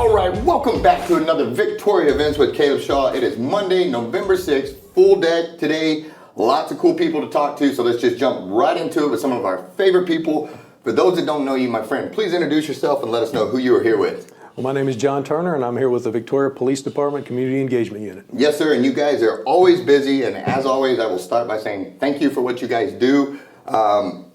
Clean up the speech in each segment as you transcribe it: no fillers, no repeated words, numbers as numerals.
All right, welcome back to another Victoria Events with Caleb Shaw. It is Monday, November 6th, full deck today. Lots of cool people to talk to, so let's just jump right into it with some of our favorite people. For those that don't know you, my friend, please introduce yourself and let us know who you are here with. Well, my name is John Turner, and I'm here with the Victoria Police Department Community Engagement Unit. Yes, sir, and you guys are always busy, and as always, I will start by saying thank you for what you guys do.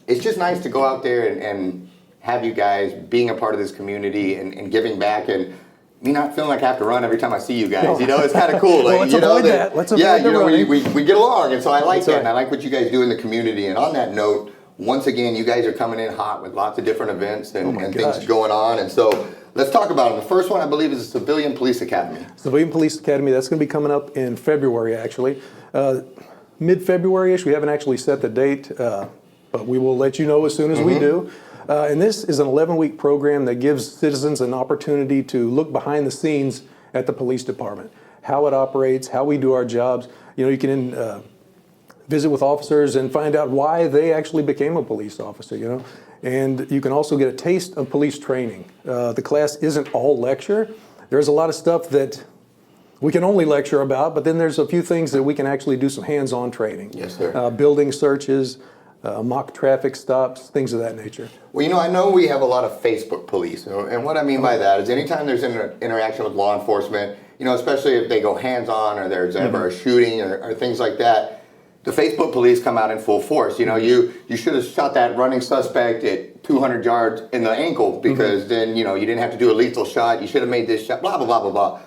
It's just nice to go out there and have you guys being a part of this community and giving back, and me not feeling like I have to run every time I see you guys. You know, it's kind of cool. Well, let's avoid that. Let's avoid the running. We get along, and so I like that, and I like what you guys do in the community. And on that note, once again, you guys are coming in hot with lots of different events and things going on, and so let's talk about them. The first one, I believe, is the Civilian Police Academy. Civilian Police Academy, that's going to be coming up in February, actually. Mid-February-ish. We haven't actually set the date, but we will let you know as soon as we do. And this is an 11-week program that gives citizens an opportunity to look behind the scenes at the police department, how it operates, how we do our jobs. You know, you can visit with officers and find out why they actually became a police officer, you know. And you can also get a taste of police training. The class isn't all lecture. There's a lot of stuff that we can only lecture about, but then there's a few things that we can actually do some hands-on training. Yes, sir. Building searches, mock traffic stops, things of that nature. Well, you know, I know we have a lot of Facebook police, and what I mean by that is anytime there's an interaction with law enforcement, you know, especially if they go hands-on or there's ever a shooting or things like that, the Facebook police come out in full force. You know, you should have shot that running suspect at 200 yards in the ankle because then, you know, you didn't have to do a lethal shot. You should have made this shot, blah, blah, blah, blah, blah.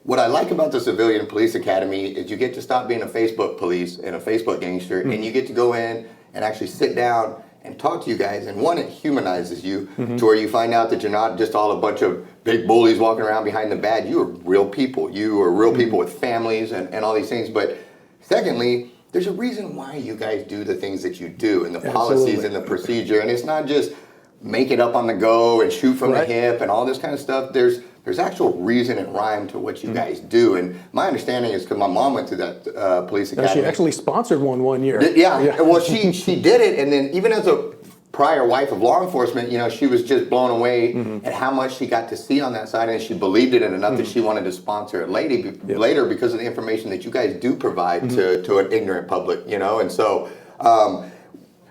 What I like about the Civilian Police Academy is you get to stop being a Facebook police and a Facebook gangster, and you get to go in and actually sit down and talk to you guys. And one, it humanizes you to where you find out that you're not just all a bunch of big bullies walking around behind the badge. You are real people. You are real people with families and all these things. But secondly, there's a reason why you guys do the things that you do and the policies and the procedure. And it's not just make it up on the go and shoot from the hip and all this kind of stuff. There's actual reason and rhyme to what you guys do. And my understanding is because my mom went through that police academy. She actually sponsored one year. Yeah. Well, she did it. And then even as a prior wife of law enforcement, you know, she was just blown away at how much she got to see on that side. And she believed it enough that she wanted to sponsor it later because of the information that you guys do provide to an ignorant public, you know. And so... well,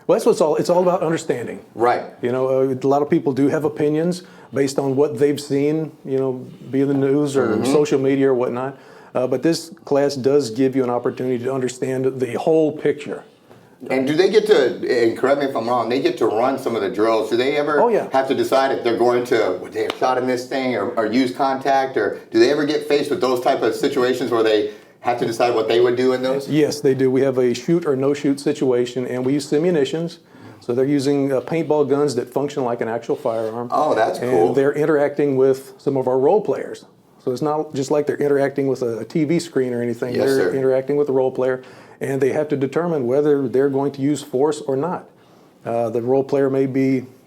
that's what it's all about understanding. Right. You know, a lot of people do have opinions based on what they've seen, you know, be in the news or social media or whatnot. But this class does give you an opportunity to understand the whole picture. And do they get to, and correct me if I'm wrong, they get to run some of the drills? Do they ever have to decide if they're going to, would they have shot in this thing or use contact? Or do they ever get faced with those type of situations where they have to decide what they would do in those? Yes, they do. We have a shoot or no shoot situation, and we use simunitions. So they're using paintball guns that function like an actual firearm. Oh, that's cool. And they're interacting with some of our role players. So it's not just like they're interacting with a TV screen or anything. Yes, they're sir. interacting with the role player, and they have to determine whether they're going to use force or not. The role player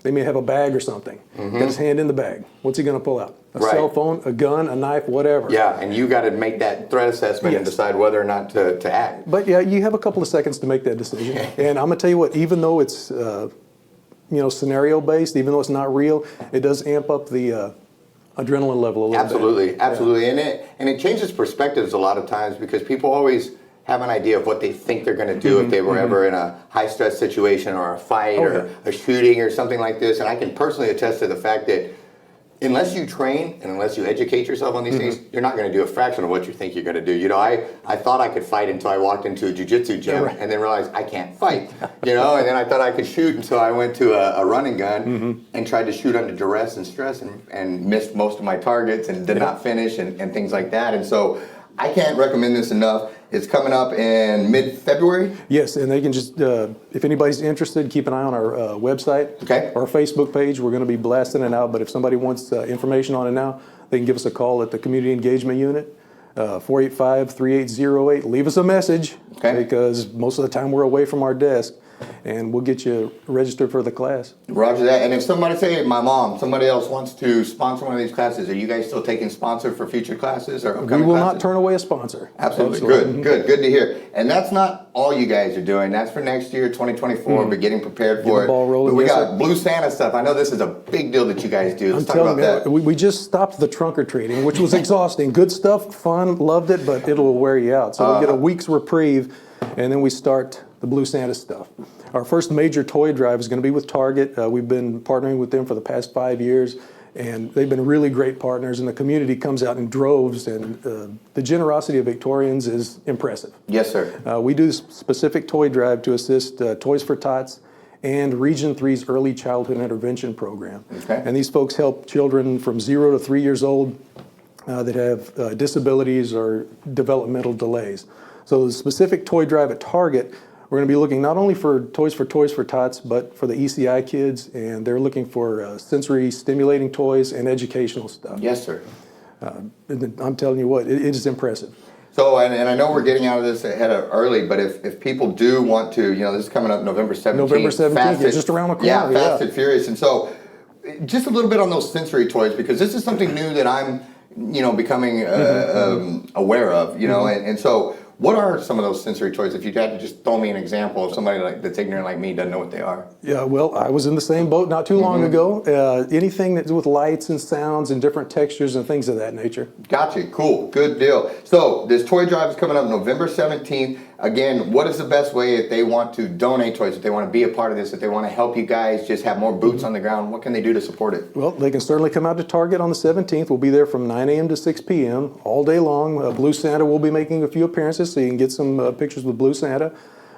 they may have a bag or something. Got his hand in the bag. What's he going to pull out? A cell phone, a gun, a knife, whatever. Yeah, and you got to make that threat assessment and decide whether or not to act. But yeah, you have a couple of seconds to make that decision. And I'm going to tell you what, even though it's you know, scenario based, even though it's not real, it does amp up the adrenaline level a little bit. Absolutely. And it changes perspectives a lot of times because people always have an idea of what they think they're going to do if they were ever in a high stress situation or a fight or a shooting or something like this. And I can personally attest to the fact that unless you train and unless you educate yourself on these things, you're not going to do a fraction of what you think you're going to do. You know, I thought I could fight until I walked into a jiu-jitsu gym and then realized I can't fight, you know, and then I thought I could shoot until I went to a running gun and tried to shoot under duress and stress and missed most of my targets and did not finish and things like that. And so I can't recommend this enough. It's coming up in mid-February? Yes, and they can just, if anybody's interested, keep an eye on our website, our Facebook page. We're going to be blasting it out, but if somebody wants information on it now, they can give us a call at the Community Engagement Unit, 485-3808. Leave us a message because most of the time we're away from our desk. and we'll get you registered for the class. Roger that. And if somebody, say my mom, somebody else wants to sponsor one of these classes, are you guys still taking sponsor for future classes or upcoming We will classes? not turn away a sponsor. Absolutely. Good to hear. And that's not all you guys are doing. That's for next year, 2024. We're getting prepared for Get the ball rolling. But we Yes, got sir. Blue Santa stuff. I know this is a big deal that you guys do. Let's talk about that. We just stopped the trunk or treating, which was exhausting. Good stuff, fun, loved it, but it'll wear you out. So we get a week's reprieve, and then we start the Blue Santa stuff. Our first major toy drive is going to be with Target. We've been partnering with them for the past 5 years, and they've been really great partners, and the community comes out in droves, and the generosity of Victorians is impressive. Yes, sir. We do a specific toy drive to assist Toys for Tots and Region 3's Early Childhood Intervention Program. Okay. And these folks help children from 0 to 3 years old that have disabilities or developmental delays. So the specific toy drive at Target, we're going to be looking not only for Toys for Tots, but for the ECI kids, and they're looking for sensory stimulating toys and educational stuff. Yes, sir. And I'm telling you what, it is impressive. So, and I know we're getting out of this ahead of early, but if people do want to, this is coming up November 17th. November 17th, yeah, just around the corner. Yeah, Fast and Furious. And so, just a little bit on those sensory toys, because this is something new that I'm, becoming aware of, and so, what are some of those sensory toys? If you had to just throw me an example of somebody that's ignorant like me, doesn't know what they are. Yeah, well, I was in the same boat not too long ago. Anything that's with lights and sounds and different textures and things of that nature. Gotcha. Cool. Good deal. So this toy drive is coming up November 17th. Again, what is the best way if they want to donate toys, if they want to be a part of this, if they want to help you guys just have more boots on the ground, what can they do to support it? Well, they can certainly come out to Target on the 17th. We'll be there from 9 a.m. to 6 p.m. all day long. Blue Santa will be making a few appearances, so you can get some pictures with Blue Santa.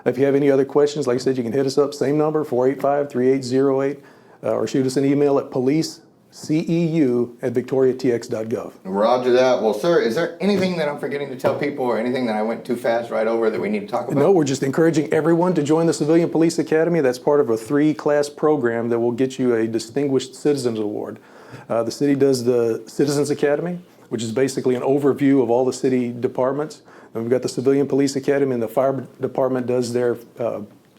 If you have any other questions, like I said, you can hit us up, same number, 485-3808, or shoot us an email at policeceu@victoriatx.gov. Roger that. Well, sir, is there anything that I'm forgetting to tell people or anything that I went too fast right over that we need to talk about? No, we're just encouraging everyone to join the Civilian Police Academy. That's part of a 3-class program that will get you a Distinguished Citizens Award. The city does the Citizens Academy, which is basically an overview of all the city departments. And we've got the Civilian Police Academy, and the fire department does their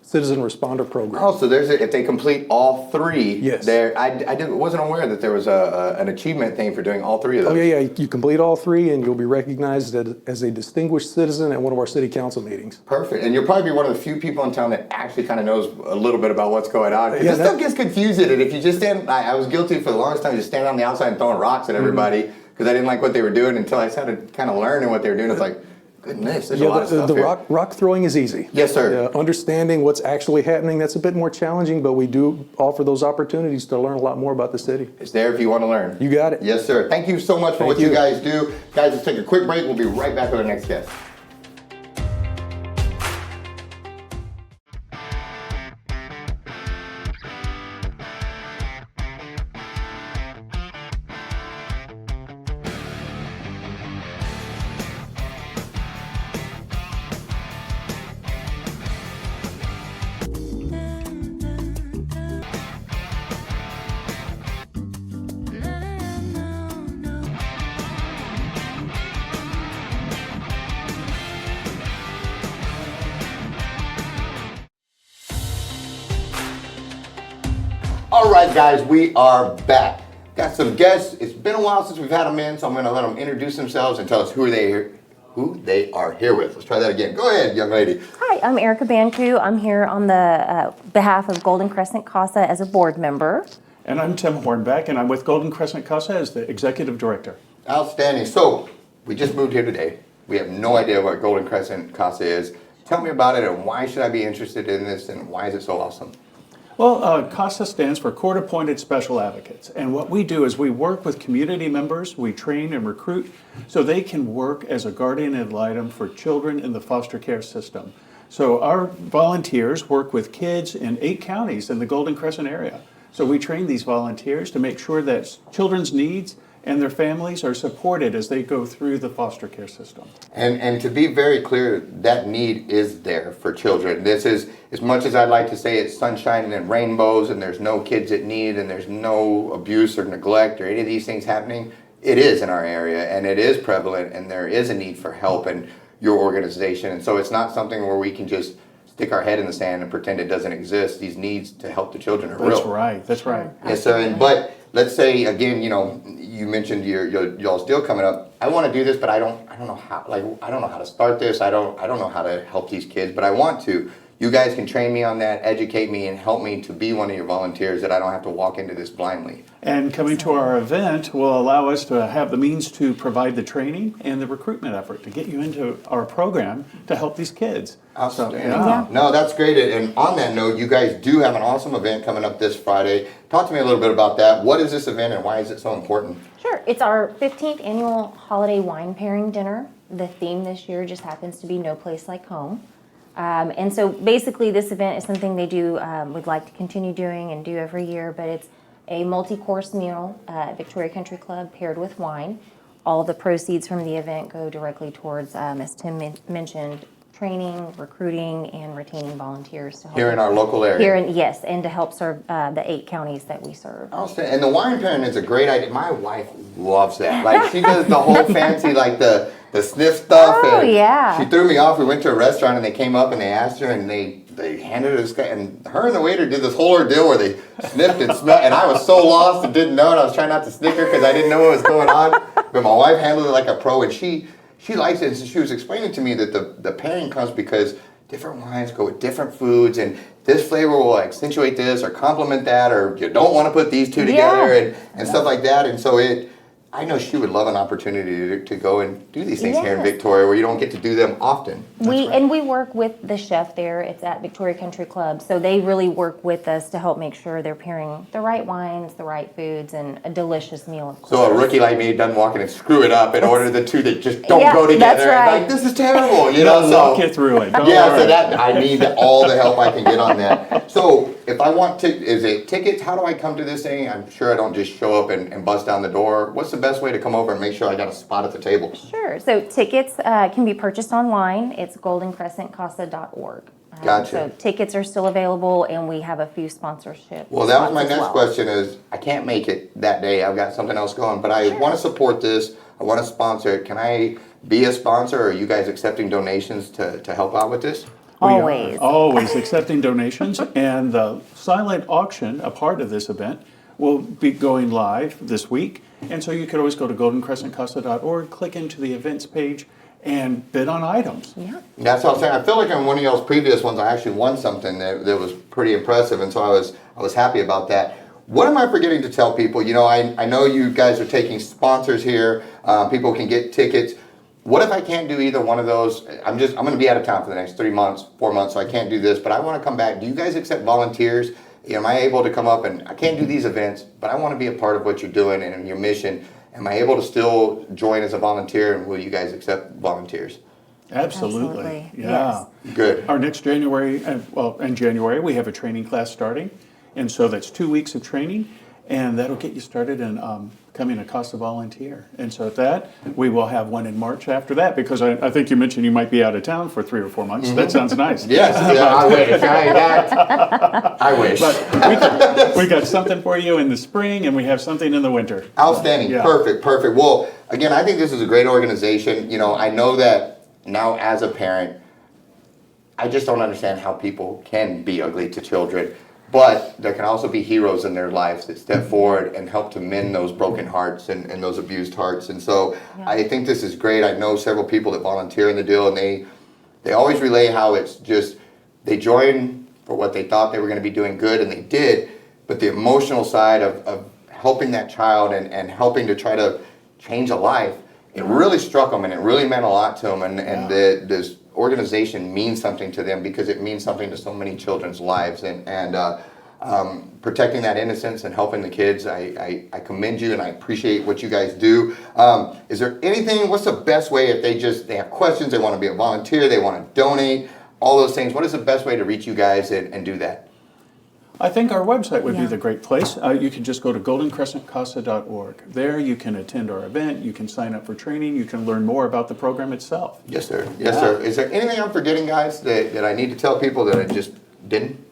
citizen responder program. Oh, so if they complete all 3, yes. Wasn't aware that there was an achievement thing for doing all 3 of those. Oh, yeah, you complete all 3, and you'll be recognized as a distinguished citizen at one of our city council meetings. Perfect. And you'll probably be one of the few people in town that actually kind of knows a little bit about what's going on. This stuff gets confusing, and if you just stand, I was guilty for the longest time, just standing on the outside and throwing rocks at everybody because I didn't like what they were doing until I started kind of learning what they were doing. It's like, goodness, there's a lot of stuff the here. rock throwing is easy. Yes, sir. Understanding what's actually happening, that's a bit more challenging, but we do offer those opportunities to learn a lot more about the city. It's there if you want to learn. You got it. Yes, sir. Thank you so much for what you guys do. Guys, let's take a quick break. We'll be right back with our next guest. All right, guys, we are back. Got some guests. It's been a while since we've had them in, so I'm going to let them introduce themselves and tell us who they are here with. Let's try that again. Go ahead, young lady. Hi, I'm Erica Banku. I'm here on the behalf of Golden Crescent CASA as a board member. And I'm Tim Hornbeck, and I'm with Golden Crescent CASA as the executive director. Outstanding. So, we just moved here today. We have no idea what Golden Crescent CASA is. Tell me about it, and why should I be interested in this, and why is it so awesome? Well, CASA stands for Court Appointed Special Advocates. And what we do is we work with community members, we train and recruit so they can work as a guardian ad litem for children in the foster care system. So our volunteers work with kids in 8 counties in the Golden Crescent area. So we train these volunteers to make sure that children's needs and their families are supported as they go through the foster care system. And to be very clear, that need is there for children. This is, as much as I'd like to say it's sunshine and rainbows and there's no kids in need and there's no abuse or neglect or any of these things happening, it is in our area and it is prevalent and there is a need for help in your organization. And so it's not something where we can just stick our head in the sand and pretend it doesn't exist. These needs to help the children are real. That's right, that's right. Yes, sir. And but let's say again, you mentioned y'all's deal coming up. I want to do this, but I don't know how. Like I don't know how to start this. I don't know how to help these kids, but I want to. You guys can train me on that, educate me, and help me to be one of your volunteers that I don't have to walk into this blindly. And coming to our event will allow us to have the means to provide the training and the recruitment effort to get you into our program to help these kids. Outstanding. Yeah. No, that's great. And on that note, you guys do have an awesome event coming up this Friday. Talk to me a little bit about that. What is this event and why is it so important? Sure. It's our 15th annual holiday wine pairing dinner. The theme this year just happens to be No Place Like Home. And so basically this event is something they do, would like to continue doing and do every year, but it's a multi-course meal at Victoria Country Club paired with wine. All the proceeds from the event go directly towards, as Tim mentioned, training, recruiting, and retaining volunteers to help Here in our local area. yes, and to help serve the 8 counties that we serve. Outstanding. And the wine pairing is a great idea. My wife loves that. Like she does the whole fancy, like the sniff stuff. Oh, and yeah. She threw me off. We went to a restaurant and they came up and they asked her and they handed her this guy, and her and the waiter did this whole ordeal where they sniffed and smelled, and I was so lost and didn't know, and I was trying not to snicker because I didn't know what was going on. But my wife handled it like a pro, and she likes it. And so she was explaining to me that the pairing comes because different wines go with different foods, and this flavor will accentuate this or complement that, or you don't want to put these two together and stuff like that. And so I know she would love an opportunity to go and do these things here in Yes. Victoria where you don't get to do them often. And we work with the chef there. It's at Victoria Country Club, so they really work with us to help make sure they're pairing the right wines, the right foods, and a delicious meal. Of course. So a rookie like me doesn't walk in and screw it up and order the two that just don't go together. That's right. Like, this is terrible, They'll so walk you through it. Don't yeah, worry. so that I need all the help I can get on that. So if I want to, is it tickets? How do I come to this thing? I'm sure I don't just show up and bust down the door. What's the best way to come over and make sure I got a spot at the table? Sure. So tickets can be purchased online. It's goldencrescentcasa.org. Gotcha. So tickets are still available, and we have a few sponsorships. Well, that was my next question is, I can't make it that day. I've got something else going, but I want to support this. I want to sponsor it. Can I be a sponsor, or are you guys accepting donations to help out with this? We are Always. always accepting donations, and the silent auction, a part of this event, will be going live this week. And so you could always go to goldencrescentcasa.org, click into the events page, and bid on items. Yeah. That's what I'm saying. I feel like in one of y'all's previous ones, I actually won something that was pretty impressive, and so I was happy about that. What am I forgetting to tell people? I know you guys are taking sponsors here. People can get tickets. What if I can't do either one of those? I'm going to be out of town for the next 3 months, 4 months, so I can't do this, but I want to come back. Do you guys accept volunteers? Am I able to come up and I can't do these events, but I want to be a part of what you're doing and your mission. Am I able to still join as a volunteer, and will you guys accept volunteers? Absolutely. Absolutely, Yeah. Good. Our next January, in January, we have a training class starting. And so that's 2 weeks of training, and that'll get you started in becoming a CASA volunteer. And so at that, we will have one in March after that, because I think you mentioned you might be out of town for 3 or 4 months. That sounds nice. Yes, I wish. I wish. But we got something for you in the spring, and we have something in the winter. Outstanding. Yeah. Perfect. Well, again, I think this is a great organization. I know that now as a parent, I just don't understand how people can be ugly to children. But there can also be heroes in their lives that step forward and help to mend those broken hearts and those abused hearts. And so I think this is great. I know several people that volunteer in the deal, and they always relay how it's just they join for what they thought they were going to be doing good, and they did. But the emotional side of helping that child and helping to try to change a life, it really struck them, and it really meant a lot to them. And this organization means something to them because it means something to so many children's lives, and protecting that innocence and helping the kids. I commend you, and I appreciate what you guys do. Is there anything? What's the best way if they have questions, they want to be a volunteer, they want to donate, all those things? What is the best way to reach you guys and do that? I think our website would be Yeah. the great place. You can just go to goldencrescentcasa.org. There you can attend our event, you can sign up for training, you can learn more about the program itself. Yes, sir. Yes, sir. Is there anything I'm forgetting, guys, that I need to tell people that I just didn't?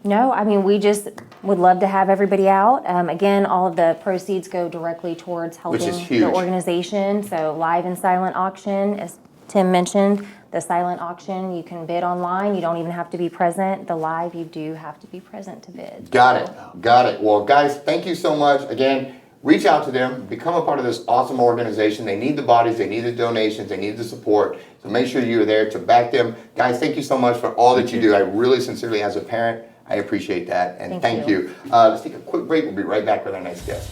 No, I mean, we just would love to have everybody out. Again, all of the proceeds go directly towards helping Which is huge. the organization. So live and silent auction, as Tim mentioned, The silent auction, you can bid online. You don't even have to be present. The live, you do have to be present to bid. Got it. Got it. Well, guys, thank you so much. Again, reach out to them. Become a part of this awesome organization. They need the bodies. They need the donations. They need the support. So make sure you're there to back them. Guys, thank you so much for all that you do. I really sincerely, as a parent, I appreciate that. And thank you. Let's take a quick break. We'll be right back with our next guest.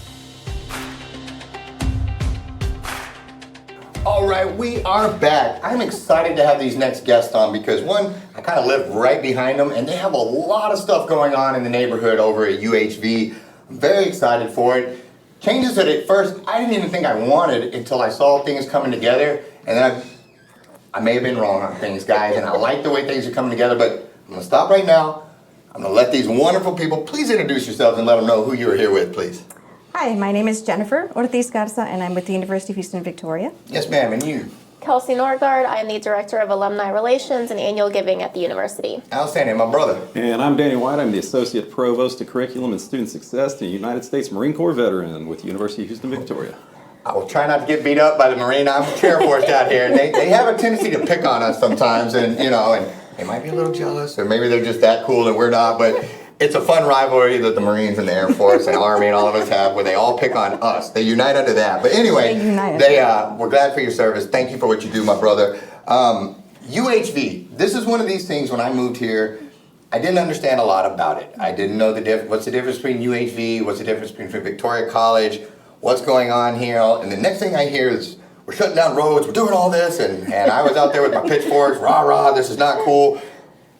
All right, we are back. I'm excited to have these next guests on because one, I kind of live right behind them and they have a lot of stuff going on in the neighborhood over at UHV. I'm very excited for it. Changes that at first I didn't even think I wanted until I saw things coming together. And then I may have been wrong on things, guys, and I like the way things are coming together, but I'm gonna stop right now. I'm gonna let these wonderful people, please introduce yourselves and let them know who you're here with, please. Hi, my name is Jennifer Ortiz Garza, and I'm with the University of Houston-Victoria. Yes, ma'am, and you? Kelsey Norgard. I am the Director of Alumni Relations and Annual Giving at the university. Outstanding, my brother. And I'm Danny White. I'm the Associate Provost of Curriculum and Student Success and a United States Marine Corps veteran with the University of Houston-Victoria. I will try not to get beat up by the Marine Chair Force out here. And they have a tendency to pick on us sometimes, and and they might be a little jealous, or maybe they're just that cool and we're not, but it's a fun rivalry that the Marines and the Air Force and Army and all of us have where they all pick on us. They unite under that. But anyway, we're glad for your service. Thank you for what you do, my brother. UHV, this is one of these things when I moved here, I didn't understand a lot about it. I didn't know what's the difference between UHV, what's the difference between Victoria College, what's going on here. And the next thing I hear is, we're shutting down roads, we're doing all this, and I was out there with my pitchforks, rah, rah, this is not cool.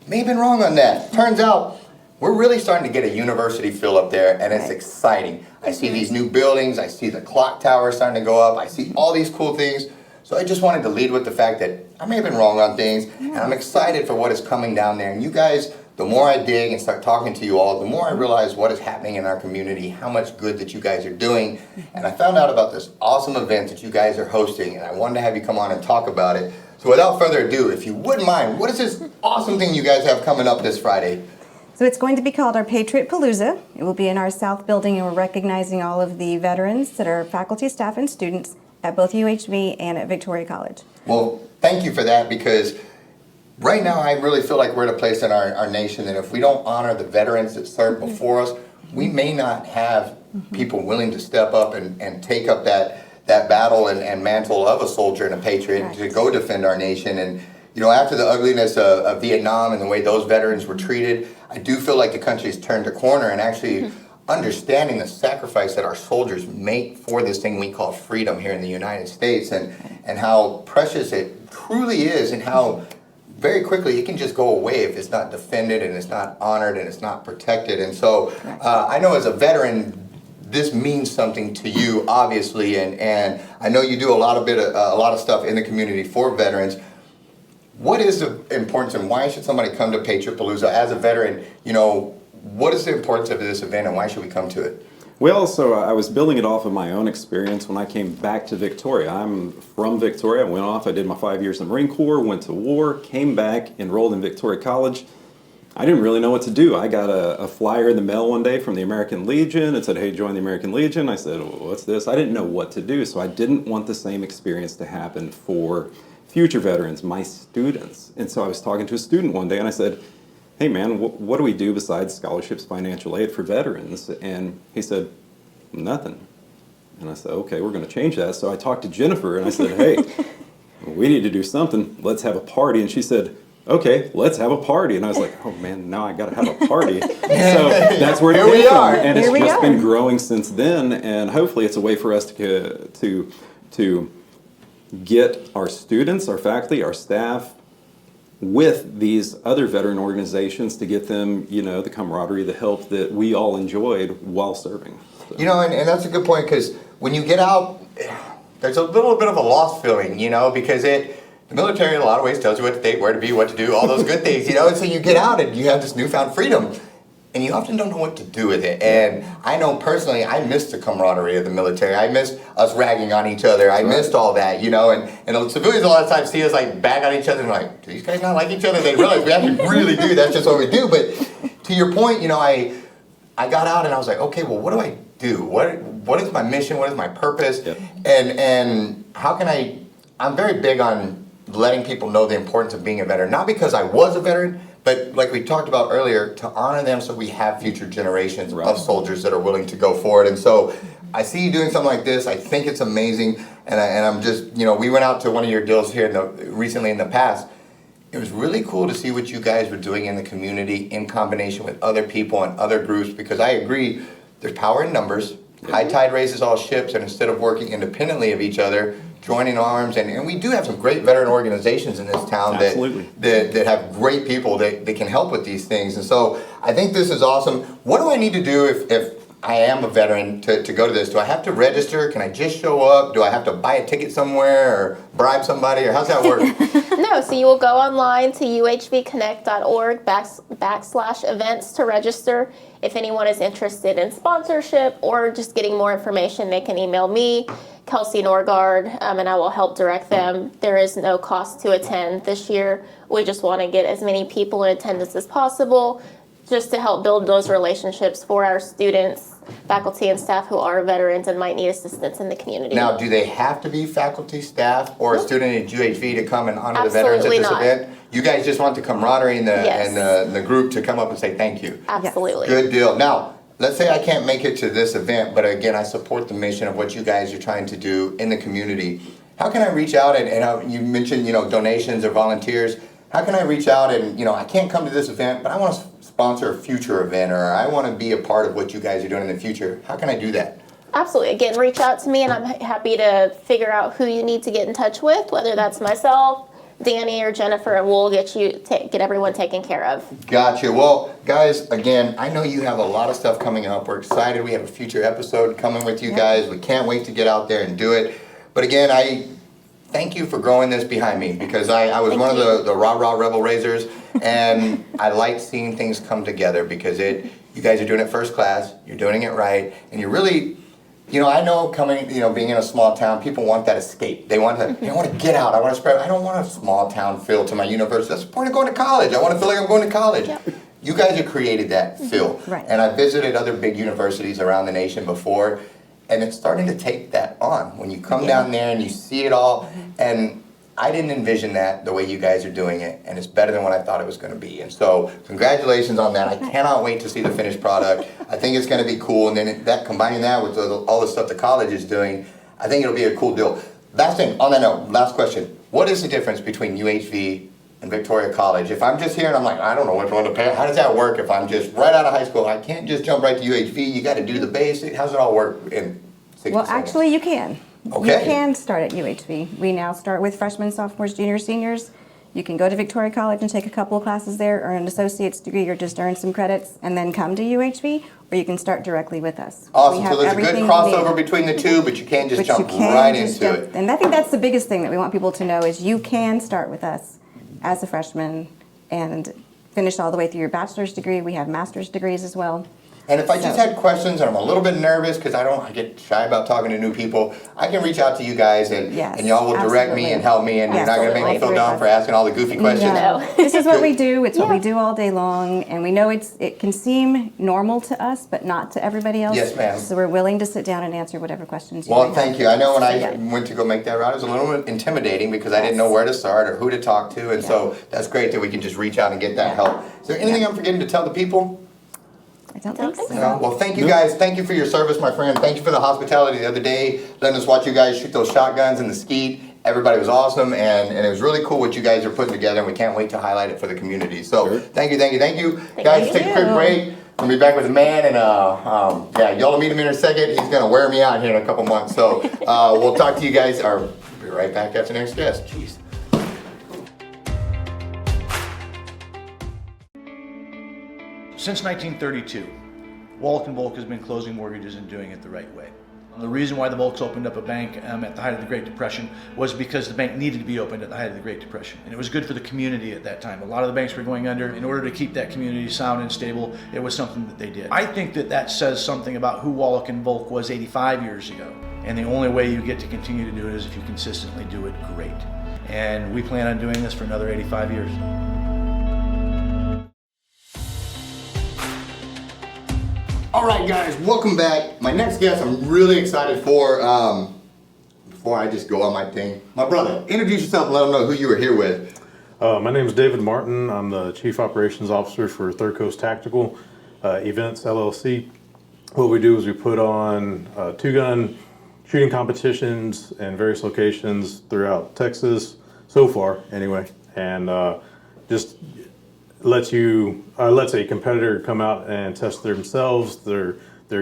May have been wrong on that. Turns out, we're really starting to get a university feel up there, and it's exciting. I see these new buildings, I see the clock tower starting to go up, I see all these cool things. So I just wanted to lead with the fact that I may have been wrong on things, and I'm excited for what is coming down there. And you guys, the more I dig and start talking to you all, the more I realize what is happening in our community, how much good that you guys are doing. And I found out about this awesome event that you guys are hosting, and I wanted to have you come on and talk about it. So without further ado, if you wouldn't mind, what is this awesome thing you guys have coming up this Friday? So it's going to be called our Patriot Palooza. It will be in our South Building, and we're recognizing all of the veterans that are faculty, staff, and students at both UHV and at Victoria College. Well, thank you for that, because right now I really feel like we're at a place in our nation that if we don't honor the veterans that served before us, we may not have people willing to step up and take up that battle and mantle of a soldier and a patriot to go defend our nation. And after the ugliness of Vietnam and the way those veterans were treated, I do feel like the country's turned a corner and actually understanding the sacrifice that our soldiers make for this thing we call freedom here in the United States, and how precious it truly is, and how very quickly it can just go away if it's not defended and it's not honored and it's not protected. And so I know as a veteran, this means something to you, obviously, and I know you do a lot of stuff in the community for veterans. What is the importance, and why should somebody come to Patriot Palooza as a veteran? What is the importance of this event, and why should we come to it? Well, so I was building it off of my own experience when I came back to Victoria. I'm from Victoria. I went off, I did my 5 years in the Marine Corps, went to war, came back, enrolled in Victoria College. I didn't really know what to do. I got a flyer in the mail one day from the American Legion. It said, hey, join the American Legion. I said, what's this? I didn't know what to do, so I didn't want the same experience to happen for future veterans, my students. And so I was talking to a student one day and I said, hey man, what do we do besides scholarships, financial aid for veterans? And he said, nothing. And I said, okay, we're going to change that. So I talked to Jennifer and I said, hey, we need to do something. Let's have a party. And she said, okay, let's have a party. And I was like, oh man, now I got to have a party. So that's where Here we are. And it's just been growing since then. And hopefully it's a way for us to get our students, our faculty, our staff with these other veteran organizations to get them, the camaraderie, the help that we all enjoyed while serving. So. And that's a good point, because when you get out, there's a little bit of a lost feeling, because the military in a lot of ways tells you what to think, where to be, what to do, all those good things, and so you get out and you have this newfound freedom. And you often don't know what to do with it. And I know personally, I missed the camaraderie of the military. I missed us ragging on each other. I missed all that, and civilians a lot of times see us like bag on each other and like, do these guys not like each other? They realize we actually really do. That's just what we do. But to your point, I got out and I was like, okay, well, what do I do? What is my mission? What is my purpose? Yep. And how can I'm very big on letting people know the importance of being a veteran. Not because I was a veteran, but like we talked about earlier, to honor them so we have future generations of soldiers that are willing to go forward. And so I see you doing something like this. I think it's amazing. And I'm just, we went out to one of your deals here recently in the past. It was really cool to see what you guys were doing in the community in combination with other people and other groups, because I agree, there's power in numbers. High tide raises all ships, and instead of working independently of each other, joining arms, and we do have some great veteran organizations in this town that have great people that can help with these things. And so I think this is awesome. What do I need to do if I am a veteran to go to this? Do I have to register? Can I just show up? Do I have to buy a ticket somewhere or bribe somebody, or how's that work? No, so you will go online to uhvconnect.org/events to register. If anyone is interested in sponsorship or just getting more information, they can email me, Kelsey Norgard, and I will help direct them. There is no cost to attend this year. We just want to get as many people in attendance as possible, just to help build those relationships for our students, faculty, and staff who are veterans and might need assistance in the community. Now, do they have to be faculty, staff, or a student at UHV to come and honor the veterans at this event? You guys just want the camaraderie and the group to come up and say thank you. Absolutely. Good deal. Now, let's say I can't make it to this event, but again, I support the mission of what you guys are trying to do in the community. How can I reach out? And you mentioned, donations or volunteers. How can I reach out and, I can't come to this event, but I want to sponsor a future event, or I want to be a part of what you guys are doing in the future? How can I do that? Absolutely. Again, reach out to me, and I'm happy to figure out who you need to get in touch with, whether that's myself, Danny, or Jennifer, and we'll get everyone taken care of. Gotcha. Well, guys, again, I know you have a lot of stuff coming up. We're excited. We have a future episode coming with you guys. We can't wait to get out there and do it. But again, I thank you for growing this behind me, because I was one of the rah-rah rebel raisers, and I like seeing things come together, because you guys are doing it first class, you're doing it right, and you're really, I know being in a small town, people want that escape. They want to get out. I want to spread. I don't want a small town feel to my university. That's the point of going to college. I want to feel like I'm going to college. Yep. You guys have created that feel. Right. And I visited other big universities around the nation before, and it's starting to take that on. When you come down there and you see it all, and I didn't envision that the way you guys are doing it, and it's better than what I thought it was going to be. And so congratulations on that. I cannot wait to see the finished product. I think it's going to be cool, and then combining that with all the stuff the college is doing, I think it'll be a cool deal. Last thing, on that note, last question. What is the difference between UHV and Victoria College? If I'm just here and I'm like, I don't know which one to pay, how does that work if I'm just right out of high school? I can't just jump right to UHV. You got to do the basic. How's it all work in 60 Well, seconds? actually, you can. Okay. You can start at UHV. We now start with freshmen, sophomores, juniors, seniors. You can go to Victoria College and take a couple of classes there, earn an associate's degree, or just earn some credits, and then come to UHV, or you can start directly with us. Awesome. So there's a good crossover between the two, but you can't just jump right into it. And I think that's the biggest thing that we want people to know is you can start with us as a freshman and finish all the way through your bachelor's degree. We have master's degrees as well. And if I just had questions and I'm a little bit nervous because I get shy about talking to new people, I can reach out to you guys and y'all will direct me and help me, and you're not going to make me feel dumb for asking all the goofy questions. No. This is what we do. It's what we do all day long, and we know it can seem normal to us, but not to everybody else. Yes, ma'am. So we're willing to sit down and answer whatever questions you Well, might thank have. you. I know when I went to go make that route, it was a little intimidating because I didn't know where to start or who to talk to, and so that's great that we can just reach out and get that help. Is there anything I'm forgetting to tell the people? I don't think so. No? Well, thank you guys. Thank you for your service, my friend. Thank you for the hospitality the other day, letting us watch you guys shoot those shotguns in the skeet. Everybody was awesome, and it was really cool what you guys are putting together, and we can't wait to highlight it for the community. So thank you. Guys, take a quick break. We'll be back with the man, and y'all will meet him in a second. He's going to wear me out here in a couple months. So we'll talk to you guys, or be right back after the next guest. Jeez. Since 1932, Wallach & Volk has been closing mortgages and doing it the right way. The reason why the Volks opened up a bank at the height of the Great Depression was because the bank needed to be opened at the height of the Great Depression. And it was good for the community at that time. A lot of the banks were going under. In order to keep that community sound and stable, it was something that they did. I think that says something about who Wallach & Volk was 85 years ago. And the only way you get to continue to do it is if you consistently do it great. And we plan on doing this for another 85 years. All right, guys, welcome back. My next guest I'm really excited for. before I just go on my thing, my brother, introduce yourself and let them know who you were here with. My name is David Martin. I'm the Chief Operations Officer for Third Coast Tactical Events LLC. What we do is we put on two-gun shooting competitions in various locations throughout Texas, so far anyway, and just lets a competitor come out and test themselves, their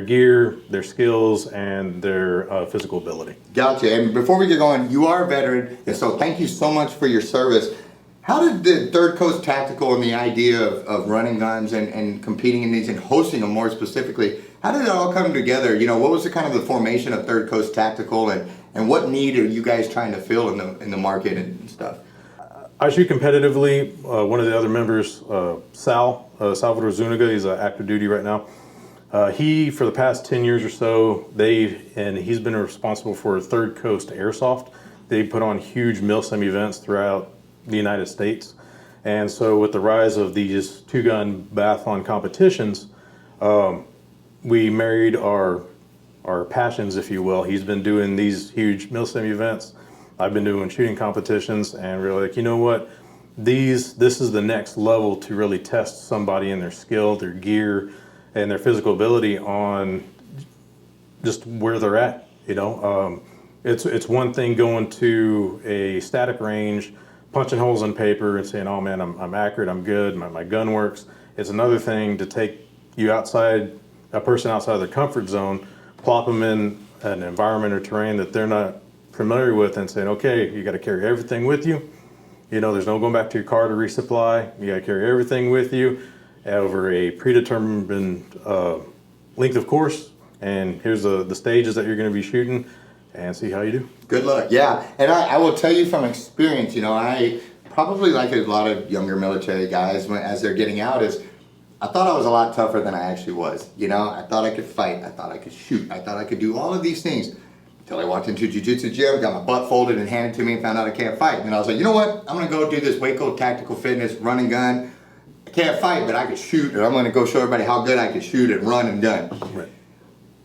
gear, their skills, and their physical ability. Gotcha. And before we get going, you are a veteran, and so thank you so much for your service. How did the Third Coast Tactical and the idea of running guns and competing in these and hosting them more specifically, how did it all come together? You know, what was the kind of the formation of Third Coast Tactical, and what need are you guys trying to fill in the market and stuff? I shoot competitively. One of the other members, Salvador Zuniga, he's active duty right now. He, for the past 10 years or so, he's been responsible for Third Coast Airsoft. They put on huge MILSIM events throughout the United States. And so with the rise of these two-gun biathlon competitions, we married our passions, if you will. He's been doing these huge MILSIM events. I've been doing shooting competitions, and we're like, you know what? This is the next level to really test somebody in their skill, their gear, and their physical ability on just where they're at. You know, it's one thing going to a static range, punching holes in paper and saying, oh man, I'm accurate, I'm good, my gun works. It's another thing to take a person outside of their comfort zone, plop them in an environment or terrain that they're not familiar with, and saying, okay, you got to carry everything with you. You know, there's no going back to your car to resupply. You got to carry everything with you over a predetermined length of course, and here's the stages that you're going to be shooting, and see how you do. Good luck. Yeah, and I will tell you from experience, you know, I probably like a lot of younger military guys as they're getting out is, I thought I was a lot tougher than I actually was. You know, I thought I could fight, I thought I could shoot, I thought I could do all of these things. Until I walked into a jiu-jitsu gym, got my butt folded and handed to me and found out I can't fight. And I was like, you know what, I'm gonna go do this Waco Tactical Fitness run and gun. I can't fight, but I can shoot, and I'm gonna go show everybody how good I can shoot and run and gun. Right.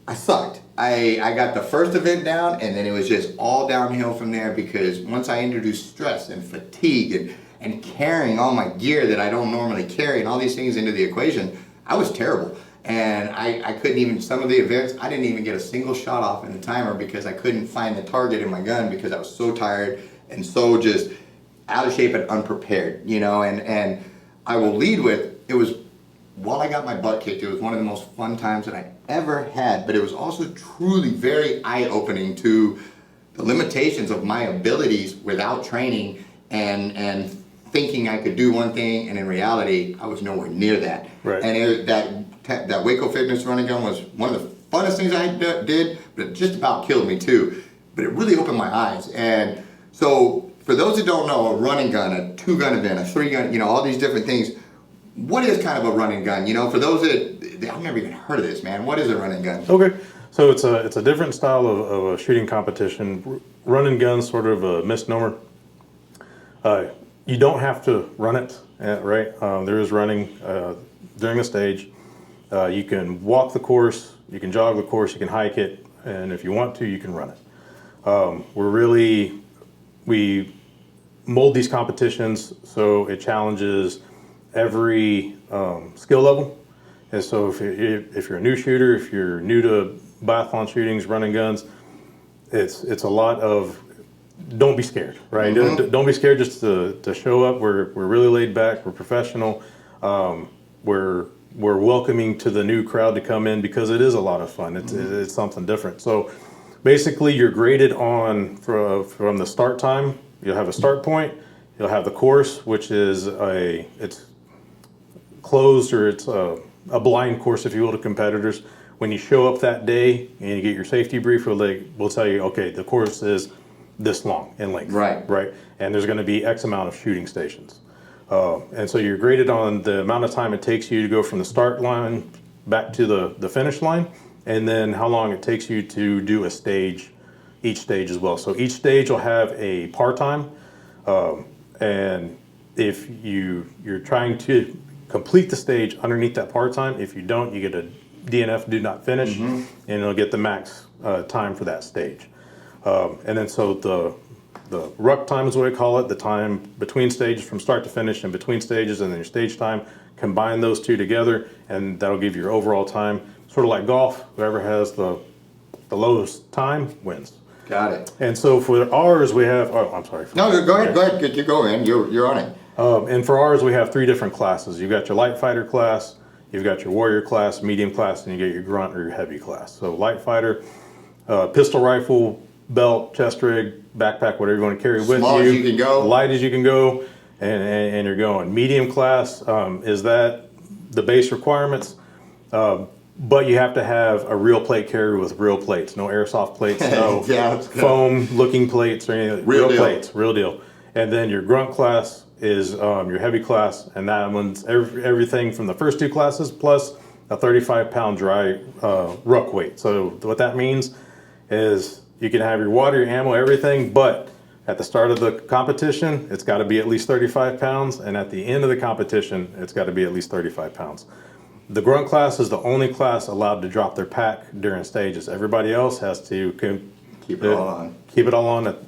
I sucked. I got the first event down, and then it was just all downhill from there, because once I introduced stress and fatigue and carrying all my gear that I don't normally carry and all these things into the equation, I was terrible. And I couldn't even, some of the events, I didn't even get a single shot off in the timer because I couldn't find the target in my gun because I was so tired and so just out of shape and unprepared, you know, and I will lead with, it was, while I got my butt kicked, it was one of the most fun times that I ever had, but it was also truly very eye-opening to the limitations of my abilities without training and thinking I could do one thing, and in reality, I was nowhere near that. Right. And that Waco Fitness running gun was one of the funnest things I did, but it just about killed me too. But it really opened my eyes. And so, for those that don't know, a running gun, a two-gun event, a three-gun, you know, all these different things, what is kind of a running gun? You know, for those that, I've never even heard of this, man. What is a running gun? Okay, so it's a different style of a shooting competition. Run and gun's sort of a misnomer. You don't have to run it, right? There is running during the stage. You can walk the course, you can jog the course, you can hike it, and if you want to, you can run it. We mold these competitions so it challenges every skill level. And so if you're a new shooter, if you're new to biathlon shootings, running guns, it's a lot of, don't be scared, right? Mm-hmm. Don't be scared just to show up. We're really laid back, we're professional, we're welcoming to the new crowd to come in because it is a lot of fun. It's something different. So basically you're graded on from the start time. You'll have a start point, you'll have the course, which is it's closed, or it's a blind course, if you will, to competitors. When you show up that day and you get your safety brief, we'll tell you, okay, the course is this long in length. Right. And there's going to be X amount of shooting stations. And so you're graded on the amount of time it takes you to go from the start line back to the finish line, and then how long it takes you to do a stage, each stage as well. So each stage will have a par time, and if you're trying to complete the stage underneath that par time, if you don't, you get a DNF, do not finish, and it'll get the max time for that stage. And then so the ruck time is what we call it, the time between stages from start to finish and between stages, and then your stage time. Combine those two together, and that'll give you your overall time. Sort of like golf, whoever has the lowest time wins. Got it. And so for ours, we have, oh, I'm sorry. No, go ahead. You go, man. You're on it. And for ours, we have 3 different classes. You've got your light fighter class, you've got your warrior class, medium class, and you get your grunt or your heavy class. So light fighter, pistol rifle, belt, chest rig, backpack, whatever you want to carry with you. Small as you can go. Light as you can go, and you're going. Medium class is that the base requirements, but you have to have a real plate carrier with real plates, no airsoft plates, no foam looking plates or anything. Real plates, real deal. And then your grunt class is your heavy class, and that one's everything from the first 2 classes plus a 35-pound dry ruck weight. So what that means is you can have your water, your ammo, everything, but at the start of the competition, it's got to be at least 35 pounds, and at the end of the competition, it's got to be at least 35 pounds. The grunt class is the only class allowed to drop their pack during stages. Everybody else has to keep it all on. Keep it all on.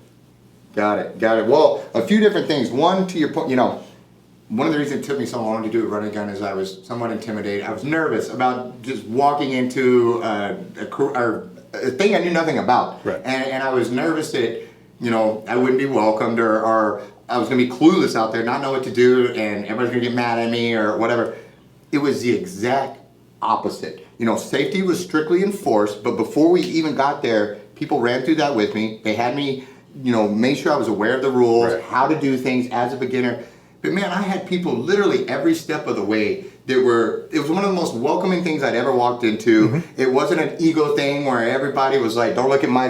Got it. Well, a few different things. One, to your point, one of the reasons it took me so long to do a running gun is I was somewhat intimidated. I was nervous about just walking into a thing I knew nothing about. Right. And I was nervous that, I wouldn't be welcomed or I was going to be clueless out there, not know what to do, and everybody's going to get mad at me or whatever. It was the exact opposite. Safety was strictly enforced, but before we even got there, people ran through that with me. They had me, made sure I was aware of the rules, right, how to do things as a beginner. But man, I had people literally every step of the way it was one of the most welcoming things I'd ever walked into. Mm-hmm. It wasn't an ego thing where everybody was like, don't look at my,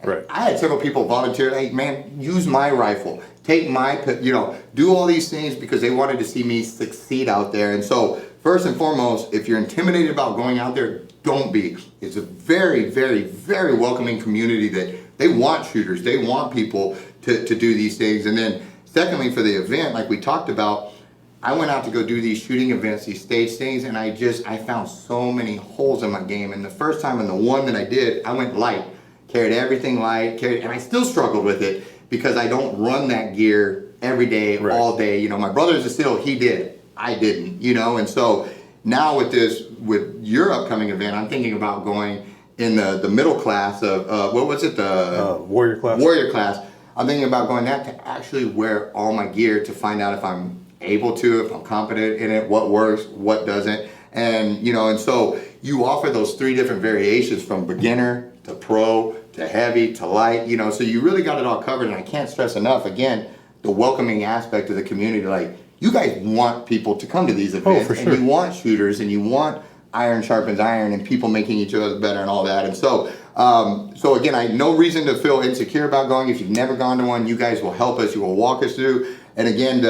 Right. I had several people volunteer, hey man, use my rifle, take my, do all these things because they wanted to see me succeed out there. And so first and foremost, if you're intimidated about going out there, don't be. It's a very, very, very welcoming community that they want shooters. They want people to do these things. And then secondly, for the event, like we talked about, I went out to go do these shooting events, these stage things, and I found so many holes in my game. And the first time, and the one that I did, I went light, carried everything light, and I still struggled with it because I don't run that gear every day, right, all day. My brother's a SEAL, he did, I didn't, and so now with your upcoming event, I'm thinking about going in the middle class of, what was it, the warrior class. Warrior class. I'm thinking about going that to actually wear all my gear to find out if I'm able to, if I'm competent in it, what works, what doesn't. And, and so you offer those 3 different variations from beginner to pro to heavy to light, so you really got it all covered. And I can't stress enough, again, the welcoming aspect of the community. Like, you guys want people to come to these events, for sure, and you want shooters, and you want iron sharpens iron and people making each other better and all that. And so, so again, I no reason to feel insecure about going. If you've never gone to one, you guys will help us. You will walk us through. And again,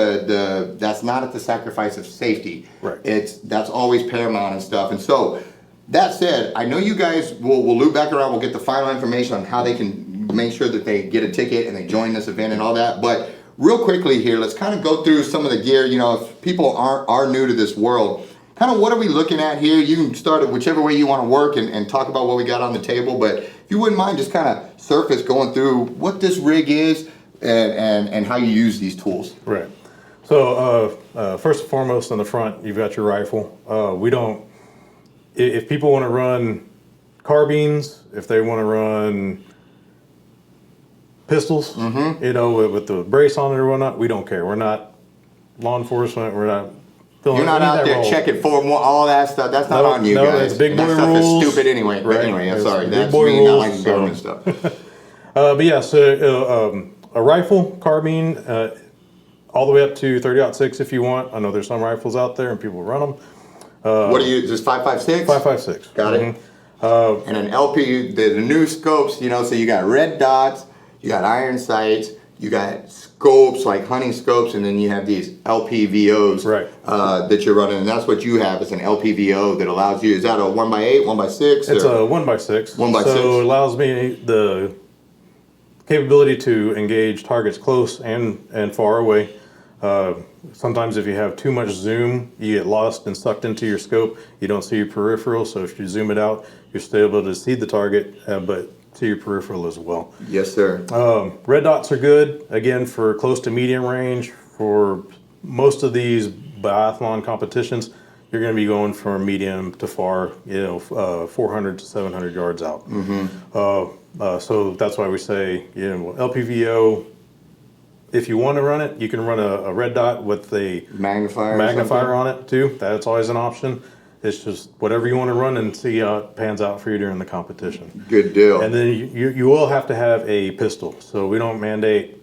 that's not at the sacrifice of safety. Right. That's always paramount and stuff. And so, that said, I know you guys will loop back around. We'll get the final information on how they can make sure that they get a ticket and they join this event and all that. But real quickly here, let's kind of go through some of the gear. If people are new to this world, kind of what are we looking at here? You can start it whichever way you want to work and talk about what we got on the table. But if you wouldn't mind just kind of surface going through what this rig is and how you use these tools. Right. So first and foremost on the front, you've got your rifle. If people want to run carbines, if they want to run pistols, with the brace on it or whatnot, we don't care. We're not law enforcement. We're not. You're not out there checking for all that stuff. That's not on you guys. It's big boy that stuff rules. is stupid anyway. But anyway, I'm sorry. That's boy me rules, not liking government stuff. But yeah, so a rifle, carbine, all the way up to 30-06 if you want. I know there's some rifles out there and people run them. What do you use? Just 5.56? 5.56. Got it. And an LP, the new scopes, so you got red dots, you got iron sights, you got scopes like hunting scopes, and then you have these LPVOs, right, that you're running, and that's what you have. It's an LPVO that allows you. Is that a 1x8, 1x6? It's a 1x6. 1x6. So it allows me the capability to engage targets close and far away. Sometimes if you have too much zoom, you get lost and sucked into your scope. You don't see your peripheral, so if you zoom it out, you're still able to see the target, but to your peripheral as well. Yes, sir. Red dots are good, again, for close to medium range. For most of these biathlon competitions, you're going to be going from medium to far, 400 to 700 yards out. So that's why we say, LPVO, if you want to run it, you can run a red dot with a magnifier on it too. That's always an option. It's just whatever you want to run and see how it pans out for you during the competition. Good deal. And then you will have to have a pistol. So we don't mandate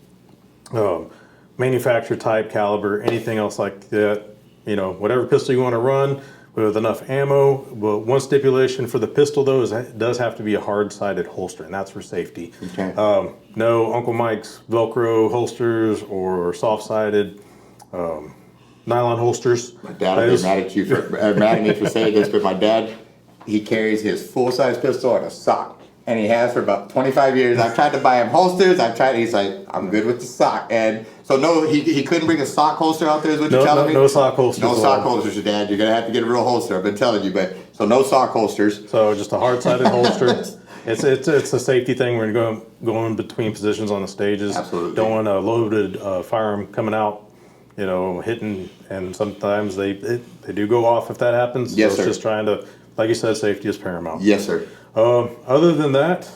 manufacturer type, caliber, anything else like that. Whatever pistol you want to run with enough ammo. But one stipulation for the pistol though is it does have to be a hard-sided holster, and that's for safety. Okay. No Uncle Mike's Velcro holsters or soft-sided nylon holsters. My dad will be mad at me for saying this, but my dad, he carries his full-size pistol in a sock, and he has for about 25 years. I've tried to buy him holsters. He's like, I'm good with the sock. And so no, he couldn't bring a sock holster out there is what you're telling me? No sock holsters. No sock holsters, your dad. You're going to have to get a real holster. I've been telling you, so no sock holsters. So just a hard-sided holster. It's a safety thing when you're going between positions on the stages. Absolutely. Don't want a loaded firearm coming out, hitting, and sometimes they do go off if that happens. Yes, so sir. It's just trying to, like you said, safety is paramount. Yes, sir. Other than that,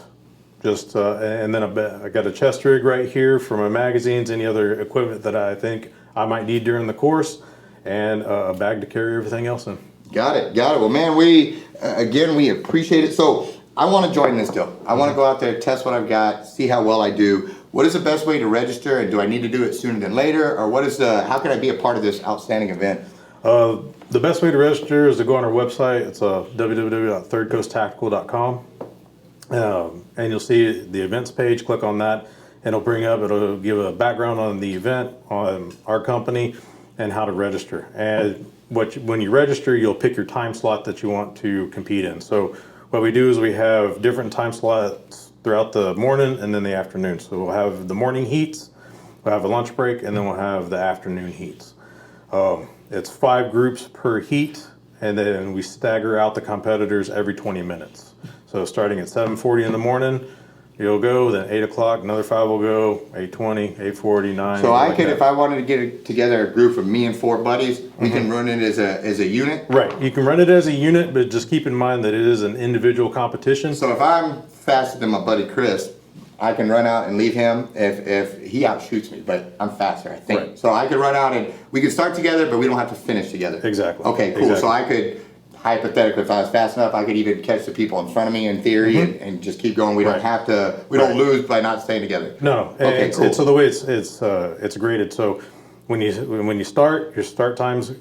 just and then I got a chest rig right here for my magazines, any other equipment that I think I might need during the course, and a bag to carry everything else in. Got it. Well, man, we appreciate it. So I want to join this deal. I want to go out there, test what I've got, see how well I do. What is the best way to register, and do I need to do it sooner than later, or how can I be a part of this outstanding event? The best way to register is to go on our website. It's www.thirdcoasttactical.com. And you'll see the events page. Click on that, and it'll give a background on the event, on our company, and how to register. And when you register, you'll pick your time slot that you want to compete in. So what we do is we have different time slots throughout the morning and then the afternoon. So we'll have the morning heats, we'll have a lunch break, and then we'll have the afternoon heats. It's 5 groups per heat, and then we stagger out the competitors every 20 minutes. So starting at 7:40 in the morning, you'll go, then 8 o'clock, another 5 will go, 8:20, 8:40, 9. So I could, if I wanted to get together a group of me and 4 buddies, we can run it as a unit? Right, you can run it as a unit, but just keep in mind that it is an individual competition. So if I'm faster than my buddy Chris, I can run out and leave him if he outshoots me, but I'm faster, I think. Right. So I could run out and we could start together, but we don't have to finish together. Exactly. Okay, cool. Exactly. So I could, hypothetically, if I was fast enough, I could even catch the people in front of me in theory and just keep going. We don't have to, we don't lose by not staying together. No, Okay, cool. so the way it's graded. So when you start, your start times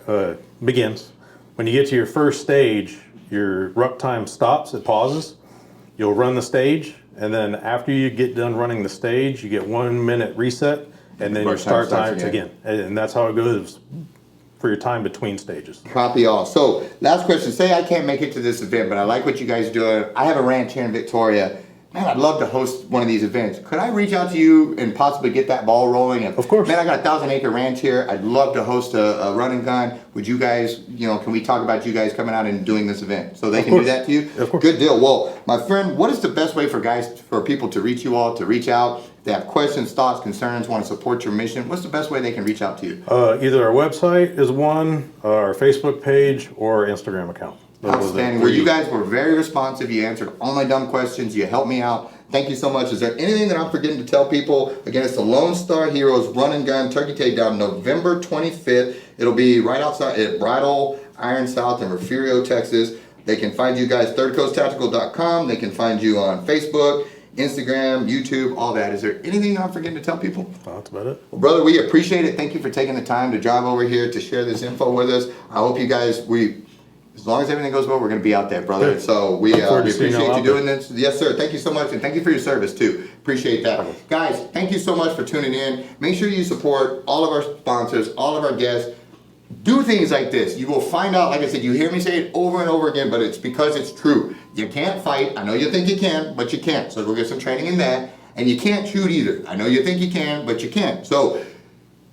begins. When you get to your first stage, your ruck time stops. It pauses. You'll run the stage, and then after you get done running the stage, you get 1 minute reset, and then your start times again. And that's how it goes for your time between stages. Copy all. So last question, say I can't make it to this event, but I like what you guys are doing. I have a ranch here in Victoria. Man, I'd love to host one of these events. Could I reach out to you and possibly get that ball rolling? Of course. Man, I got a 1,000-acre ranch here. I'd love to host a run and gun. Would you guys, can we talk about you guys coming out and doing this event? So they can do that to you? Of course. Good deal. Well, my friend, what is the best way for people to reach you all, to reach out? If they have questions, thoughts, concerns, want to support your mission. What's the best way they can reach out to you? Either our website is one, our Facebook page, or our Instagram account. Outstanding. Well, you guys were very responsive. You answered all my dumb questions. You helped me out. Thank you so much. Is there anything that I'm forgetting to tell people? Again, it's the Lone Star Heroes Run and Gun Turkey Takedown, November 25th. It'll be right outside at Bridle Iron South in Refugio, Texas. They can find you guys thirdcoasttactical.com. They can find you on Facebook, Instagram, YouTube, all that. Is there anything that I'm forgetting to tell people? Oh, that's about it. Well, brother, we appreciate it. Thank you for taking the time to drive over here to share this info with us. I hope you guys, as long as everything goes well, we're going to be out there, brother. Good. So we appreciate y'all you doing this. Yes, sir. Thank you so much, and thank you for your service too. Appreciate that. Guys, thank you so much for tuning in. Make sure you support all of our sponsors, all of our guests. Do things like this. You will find out, like I said, you hear me say it over and over again, but it's because it's true. You can't fight. I know you think you can, but you can't. So we'll get some training in that. And you can't shoot either. I know you think you can, but you can't. So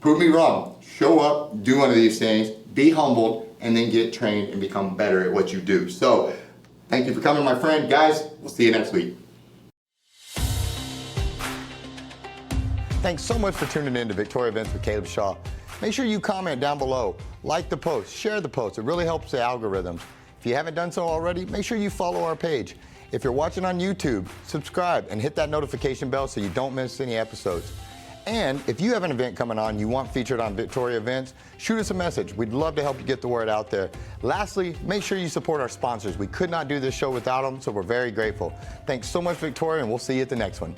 prove me wrong. Show up, do one of these things, be humbled, and then get trained and become better at what you do. So thank you for coming, my friend. Guys, we'll see you next week. Thanks so much for tuning in to Victoria Events with Caleb Shaw. Make sure you comment down below, like the post, share the post. It really helps the algorithms. If you haven't done so already, make sure you follow our page. If you're watching on YouTube, subscribe and hit that notification bell so you don't miss any episodes. And if you have an event coming on you want featured on Victoria Events, shoot us a message. We'd love to help you get the word out there. Lastly, make sure you support our sponsors. We could not do this show without them, so we're very grateful. Thanks so much, Victoria, and we'll see you at the next one.